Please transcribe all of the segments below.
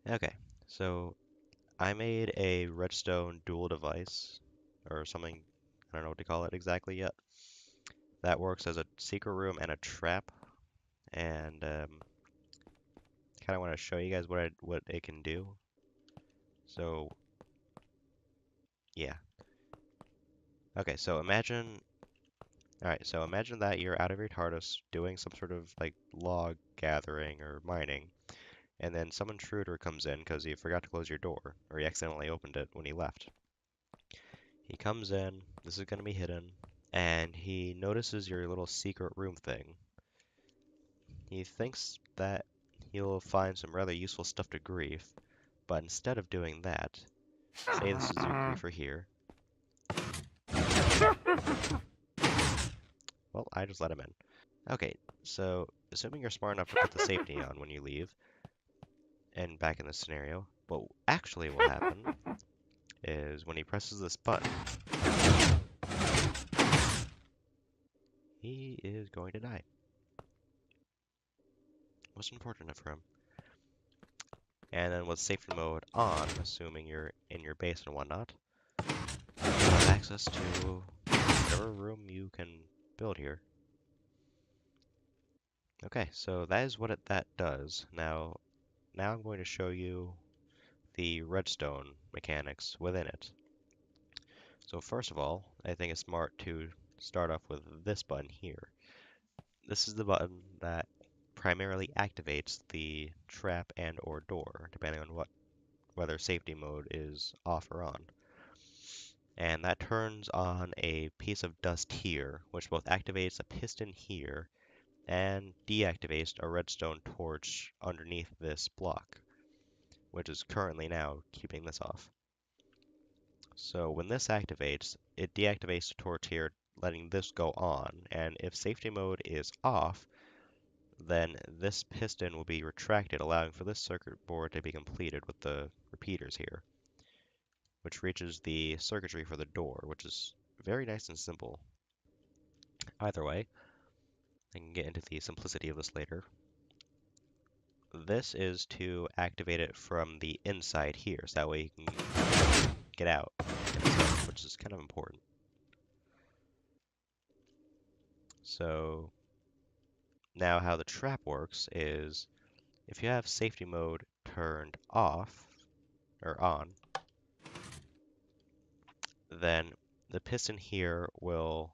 Okay, so I made a redstone dual device, or something, I don't know what to call it exactly yet, that works as a secret room and a trap, and kind of want to show you guys what it can do. So, yeah. Okay, so imagine that you're out of your TARDIS doing some sort of like log gathering or mining, and then some intruder comes in because you forgot to close your door, or you accidentally opened it when he left. He comes in, this is going to be hidden, and he notices your little secret room thing. He thinks that he'll find some rather useful stuff to grief, but instead of doing that, say this is your griefer here. Well, I just let him in. Okay, so assuming you're smart enough to put the safety on when you leave, and back in this scenario, what actually will happen is when he presses this button, he is going to die. Most unfortunate for him. And then with safety mode on, assuming you're in your base and whatnot, you have access to whatever room you can build here. Okay, so that is what that does. Now I'm going to show you the redstone mechanics within it. So first of all, I think it's smart to start off with this button here. This is the button that primarily activates the trap and or door, depending on whether safety mode is off or on. And that turns on a piece of dust here, which both activates a piston here and deactivates a redstone torch underneath this block, which is currently now keeping this off. So when this activates, it deactivates the torch here, letting this go on, and if safety mode is off, then this piston will be retracted, allowing for this circuit board to be completed with the repeaters here, which reaches the circuitry for the door, which is very nice and simple. Either way, I can get into the simplicity of this later. This is to activate it from the inside here, so that way you can get out, which is kind of important. So now how the trap works is if you have safety mode turned off or on, then the piston here will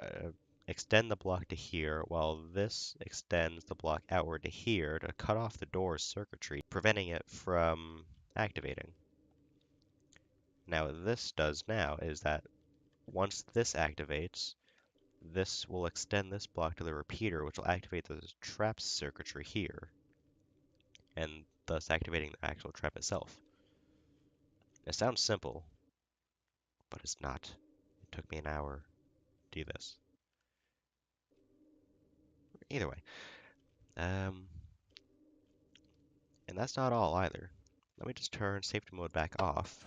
uh, extend the block to here, while this extends the block outward to here to cut off the door's circuitry, preventing it from activating. Now what this does now is that once this activates, this will extend this block to the repeater, which will activate the trap circuitry here, and thus activating the actual trap itself. It sounds simple, but it's not. It took me an hour to do this. Either way, um, and that's not all either. Let me just turn safety mode back off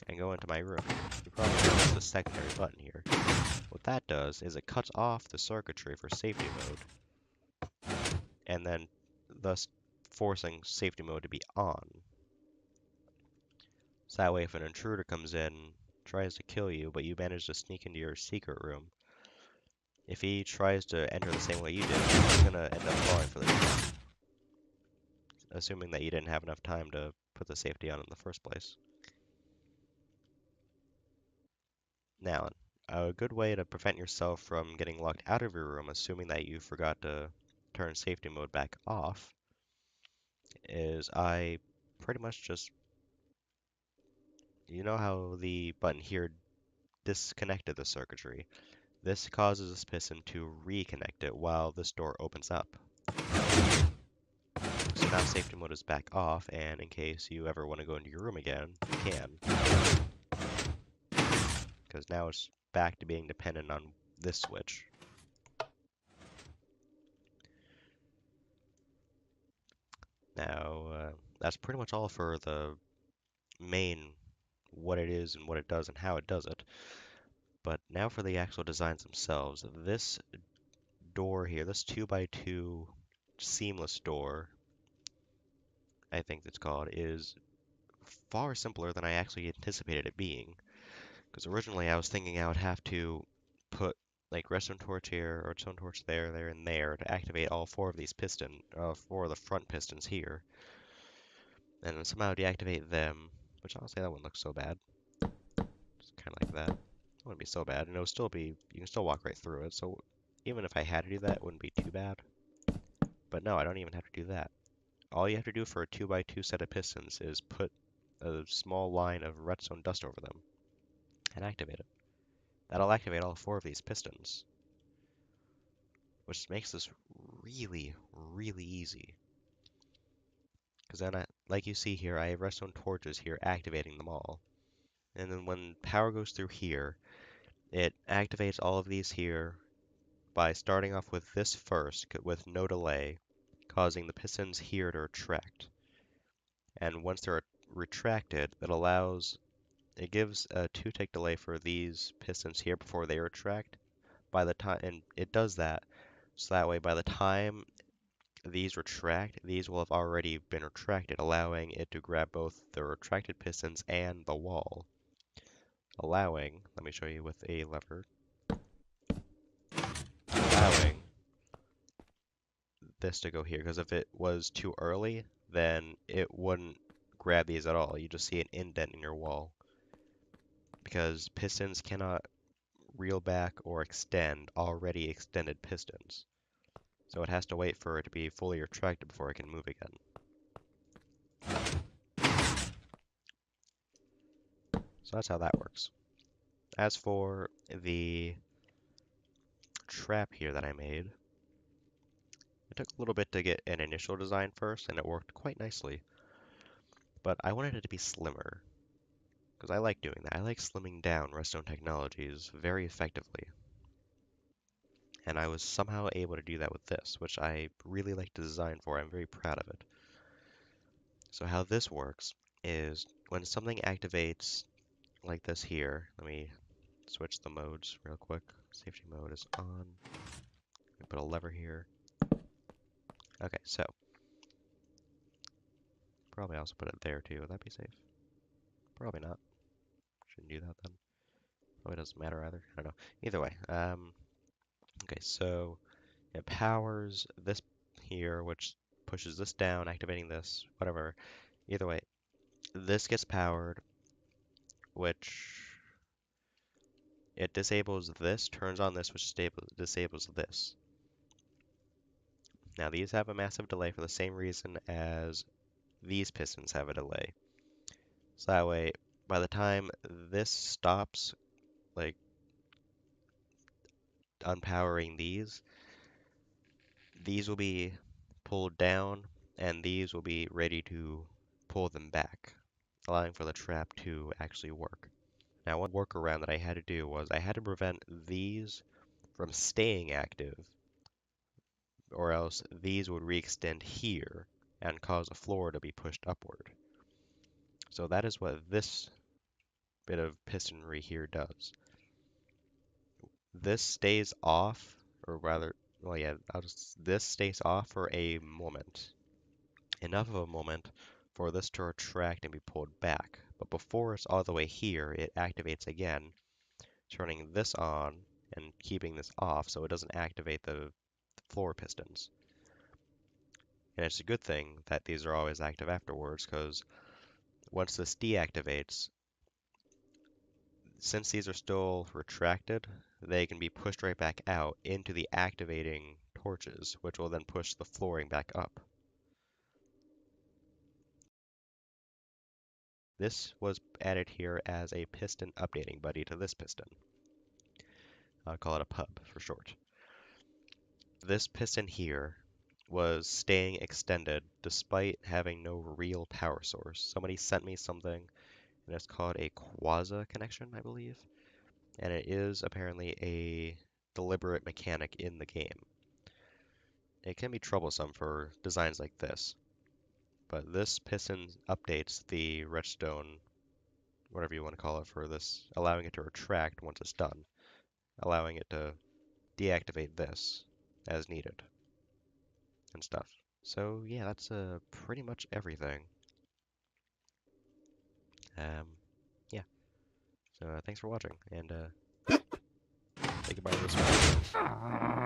and go into my room. You probably noticed the secondary button here. What that does is it cuts off the circuitry for safety mode, and then thus forcing safety mode to be on. So that way if an intruder comes in, tries to kill you, but you manage to sneak into your secret room, if he tries to enter the same way you did, he's gonna end up falling for the trap, assuming that you didn't have enough time to put the safety on in the first place. Now, a good way to prevent yourself from getting locked out of your room, assuming that you forgot to turn safety mode back off, is I pretty much just, you know how the button here disconnected the circuitry? This causes this piston to reconnect it while this door opens up. So now safety mode is back off, and in case you ever want to go into your room again, you can. Because now it's back to being dependent on this switch. Now, that's pretty much all for the main what it is and what it does and how it does it. But now for the actual designs themselves. This door here, this 2x2 seamless door, I think it's called, is far simpler than I actually anticipated it being. Because originally I was thinking I would have to put like redstone torch here, or redstone torch there, there, and there to activate all four of these four of the front pistons here, and then somehow deactivate them. Which honestly, that wouldn't look so bad. Just kind of like that. It wouldn't be so bad, and it would still be, you can still walk right through it. So even if I had to do that, it wouldn't be too bad. But no, I don't even have to do that. All you have to do for a 2x2 set of pistons is put a small line of redstone dust over them and activate it. That'll activate all four of these pistons, which makes this really, really easy. Because then, like you see here, I have redstone torches here activating them all. And then when power goes through here, it activates all of these here by starting off with this first with no delay, causing the pistons here to retract. And once they're retracted, it gives a 2-tick delay for these pistons here before they retract. And it does that, so that way by the time these retract, these will have already been retracted, allowing it to grab both the retracted pistons and the wall. Let me show you with a lever, allowing this to go here, because if it was too early, then it wouldn't grab these at all. You just see an indent in your wall, because pistons cannot reel back or extend already extended pistons. So it has to wait for it to be fully retracted before it can move again. So that's how that works. As for the trap here that I made, it took a little bit to get an initial design first, and it worked quite nicely. But I wanted it to be slimmer, because I like doing that. I like slimming down redstone technologies very effectively. And I was somehow able to do that with this, which I really like to design for. I'm very proud of it. So how this works is when something activates like this here, let me switch the modes real quick. Safety mode is on. Put a lever here. Okay, so probably also put it there too. Would that be safe? Probably not. Shouldn't do that then. Probably doesn't matter either. I don't know. Either way. Okay, so it powers this here, which pushes this down, activating this, whatever. Either way, this gets powered, which it disables this, turns on this, which disables this. Now these have a massive delay for the same reason as these pistons have a delay. So that way, by the time this stops, like unpowering these will be pulled down, and these will be ready to pull them back, allowing for the trap to actually work. Now, one workaround that I had to do was I had to prevent these from staying active, or else these would re-extend here and cause the floor to be pushed upward. So that is what this bit of pistonry here does. This stays off, or rather, well, yeah, this stays off for a moment. Enough of a moment for this to retract and be pulled back. But before it's all the way here, it activates again, turning this on and keeping this off so it doesn't activate the floor pistons. And it's a good thing that these are always active afterwards, because once this deactivates, since these are still retracted, they can be pushed right back out into the activating torches, which will then push the flooring back up. This was added here as a piston updating buddy to this piston. I'll call it a pub for short. This piston here was staying extended despite having no real power source. Somebody sent me something, and it's called a quasi connection, I believe. And it is apparently a deliberate mechanic in the game. It can be troublesome for designs like this, but this piston updates the redstone, whatever you want to call it, for this, allowing it to retract once it's done, allowing it to deactivate this as needed and stuff. So yeah, that's pretty much everything. Um, yeah. So thanks for watching, and say goodbye to the sparrow.